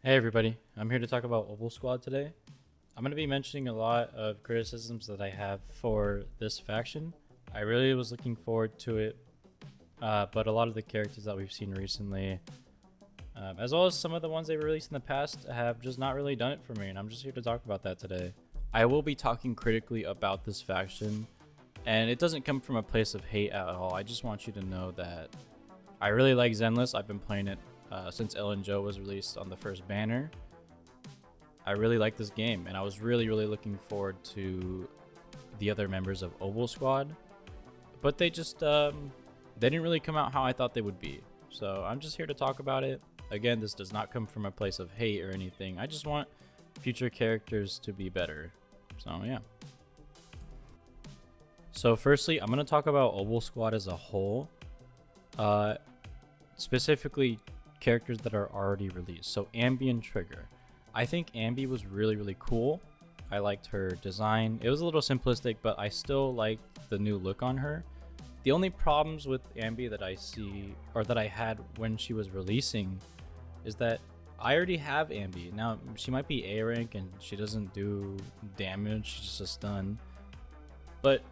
Hey everybody, I'm here to talk about Obol Squad today. I'm going to be mentioning a lot of criticisms that I have for this faction. I really was looking forward to it, but a lot of the characters that we've seen recently, as well as some of the ones they released in the past, have just not really done it for me, and I'm just here to talk about that today. I will be talking critically about this faction, and it doesn't come from a place of hate at all. I just want you to know that I really like Zenless. I've been playing it since Ellen Joe was released on the first banner. I really like this game, and I was really looking forward to the other members of Obol Squad, but they just they didn't really come out how I thought they would be. So I'm just here to talk about it. Again, this does not come from a place of hate or anything. I just want future characters to be better. So yeah. So firstly, I'm gonna talk about Obol Squad as a whole, specifically characters that are already released. So Ambi and Trigger. I think Ambi was really cool. I liked her design. It was a little simplistic, but I still liked the new look on her. The only problems with Ambi that I see, or that I had when she was releasing, is that I already have Ambi. Now, she might be A rank and she doesn't do damage, she's just a stun. But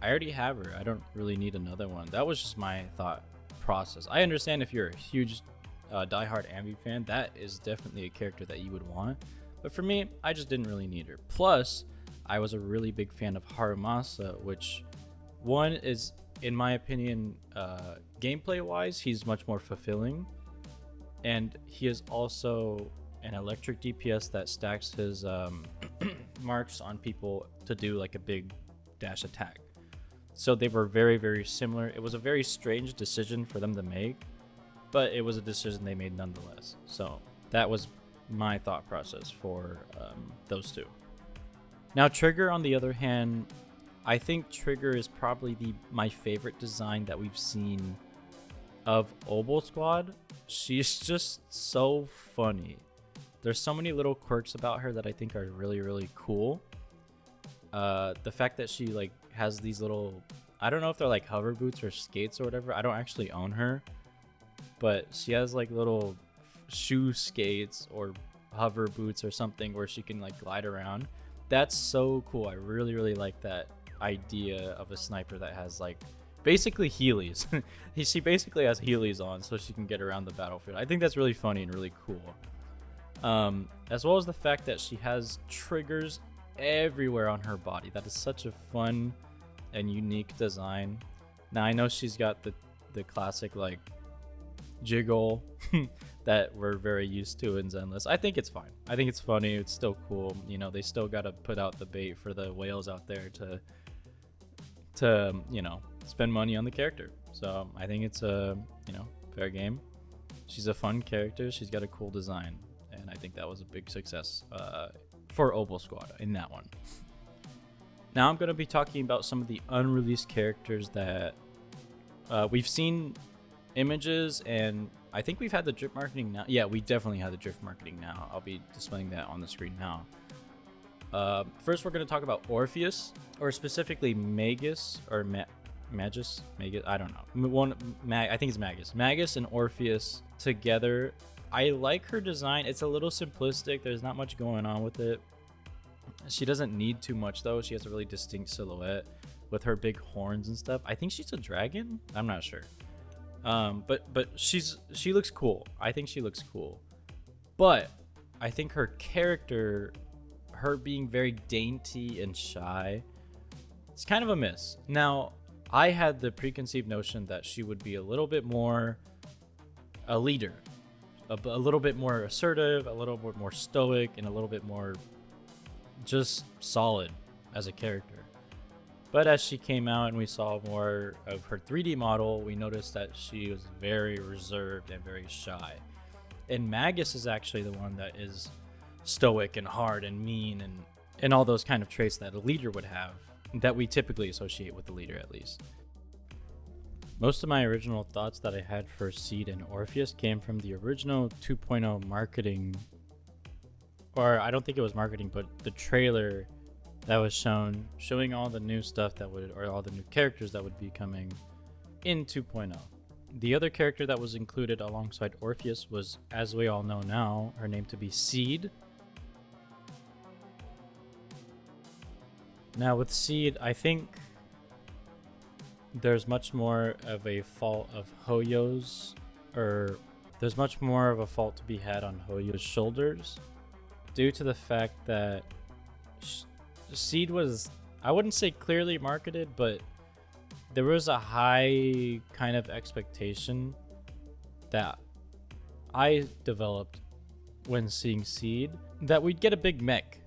I already have her. I don't really need another one. That was just my thought process. I understand if you're a huge diehard Ambi fan, that is definitely a character that you would want. But for me, I just didn't really need her. Plus, I was a really big fan of Harumasa, which one is, in my opinion, gameplay-wise, he's much more fulfilling. And he is also an electric DPS that stacks his marks on people to do like a big dash attack. So they were very similar. It was a very strange decision for them to make, but it was a decision they made nonetheless. So that was my thought process for those two. Now Trigger, on the other hand, I think Trigger is probably my favorite design that we've seen of Obol Squad. She's just so funny. There's so many little quirks about her that I think are really cool. The fact that she like has these little, I don't know if they're like hover boots or skates or whatever. I don't actually own her, but she has like little shoe skates or hover boots or something where she can like glide around. That's so cool. I really like that idea of a sniper that has like basically Heelys. She basically has Heelys on so she can get around the battlefield. I think that's really funny and really cool. As well as the fact that she has triggers everywhere on her body. That is such a fun and unique design. Now I know she's got the classic like jiggle that we're very used to in Zenless. I think it's fine. I think it's funny. It's still cool. You know, they still got to put out the bait for the whales out there to you know, spend money on the character. So I think it's a, you know, fair game. She's a fun character. She's got a cool design, and I think that was a big success for Obol Squad in that one. Now I'm going to be talking about some of the unreleased characters that we've seen images, and I think we've had the drip marketing now. Yeah, we definitely have the drip marketing now. I'll be displaying that on the screen now. First, we're going to talk about Orpheus, or specifically Magus, or Magus. I don't know. I think it's Magus. Magus and Orpheus together. I like her design. It's a little simplistic. There's not much going on with it. She doesn't need too much though. She has a really distinct silhouette with her big horns and stuff. I think she's a dragon. I'm not sure. But she looks cool. I think she looks cool. But I think her character, her being very dainty and shy, it's kind of a miss. Now, I had the preconceived notion that she would be a little bit more a leader, a little bit more assertive, a little bit more stoic, and a little bit more just solid as a character. But as she came out and we saw more of her 3D model, we noticed that she was very reserved and very shy. And Magus is actually the one that is stoic and hard and mean and all those kind of traits that a leader would have, that we typically associate with the leader at least. Most of my original thoughts that I had for Seed and Orpheus came from the original 2.0 marketing, or I don't think it was marketing, but the trailer that was showing all the new stuff that would, or all the new characters that would be coming in 2.0. The other character that was included alongside Orpheus was, as we all know now, her name to be Seed. Now with Seed, I think there's much more of a fault of Hoyo's, or there's much more of a fault to be had on Hoyo's shoulders, due to the fact that Seed was, I wouldn't say clearly marketed, but there was a high kind of expectation that I developed when seeing Seed that we'd get a big mech.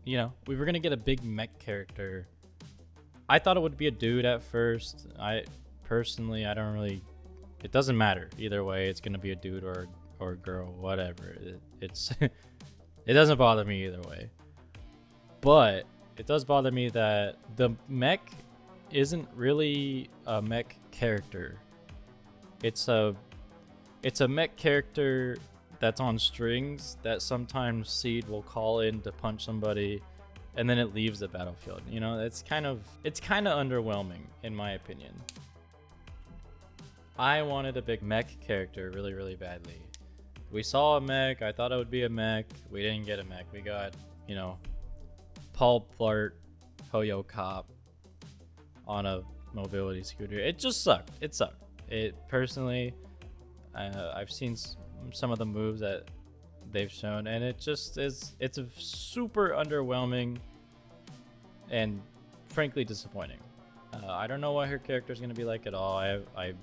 You know, we were gonna get a big mech character. I thought it would be a dude at first. I personally, I don't really. It doesn't matter either way. It's gonna be a dude or a girl, whatever. It's it doesn't bother me either way. But it does bother me that the mech isn't really a mech character. It's a mech character that's on strings that sometimes Seed will call in to punch somebody, and then it leaves the battlefield. You know, it's kind of underwhelming in my opinion. I wanted a big mech character really, really badly. We saw a mech. I thought it would be a mech. We didn't get a mech. We got, you know, Paul Blart, Hoyo Cop on a mobility scooter. It just sucked. It sucked. It personally, I've seen some of the moves that they've shown, and it just is. It's a super underwhelming and frankly disappointing. I don't know what her character is going to be like at all. I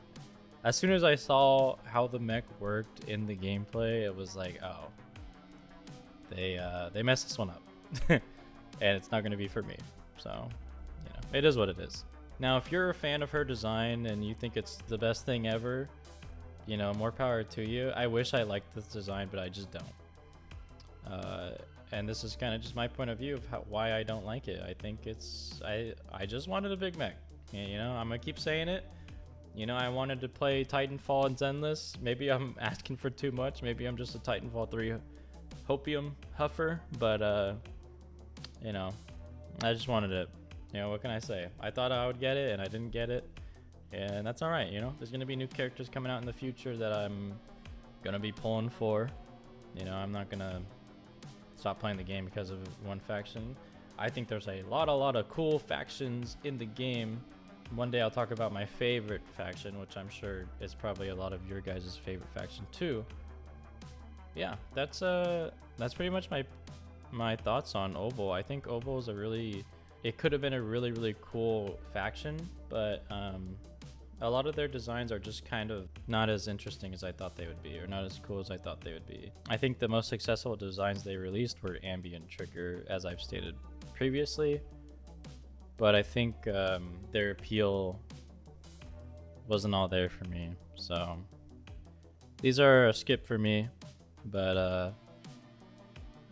as soon as I saw how the mech worked in the gameplay, it was like, oh, they messed this one up, and it's not going to be for me. So, you know, it is what it is. Now, if you're a fan of her design and you think it's the best thing ever, you know, more power to you. I wish I liked this design, but I just don't. And this is kind of just my point of view of why I don't like it. I think I just wanted a big mech. You know, I'm gonna keep saying it. You know, I wanted to play Titanfall and Zenless. Maybe I'm asking for too much. Maybe I'm just a Titanfall 3 hopium huffer. But, you know, I just wanted it. You know, what can I say? I thought I would get it, and I didn't get it. And that's all right, you know. There's going to be new characters coming out in the future that I'm going to be pulling for. You know, I'm not going to stop playing the game because of one faction. I think there's a lot of cool factions in the game. One day I'll talk about my favorite faction, which I'm sure is probably a lot of your guys' favorite faction too. Yeah, that's pretty much my thoughts on Obol. I think Obol is it could have been a really, really cool faction, but a lot of their designs are just kind of not as interesting as I thought they would be, or not as cool as I thought they would be. I think the most successful designs they released were Ambi and Trigger, as I've stated previously, but I think their appeal wasn't all there for me. So these are a skip for me, but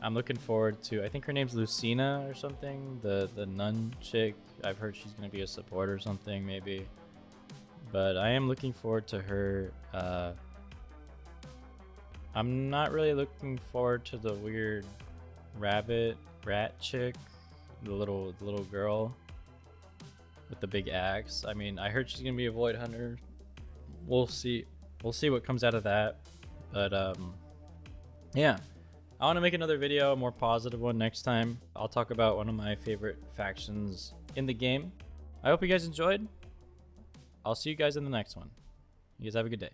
I'm looking forward to, I think her name's Lucina or something, the nun chick. I've heard she's going to be a support or something maybe. But I am looking forward to her. I'm not really looking forward to the weird rat chick, the little girl with the big axe. I mean, I heard she's gonna be a void hunter. We'll see what comes out of that. But yeah, I want to make another video, a more positive one next time. I'll talk about one of my favorite factions in the game. I hope you guys enjoyed. I'll see you guys in the next one. You guys have a good day.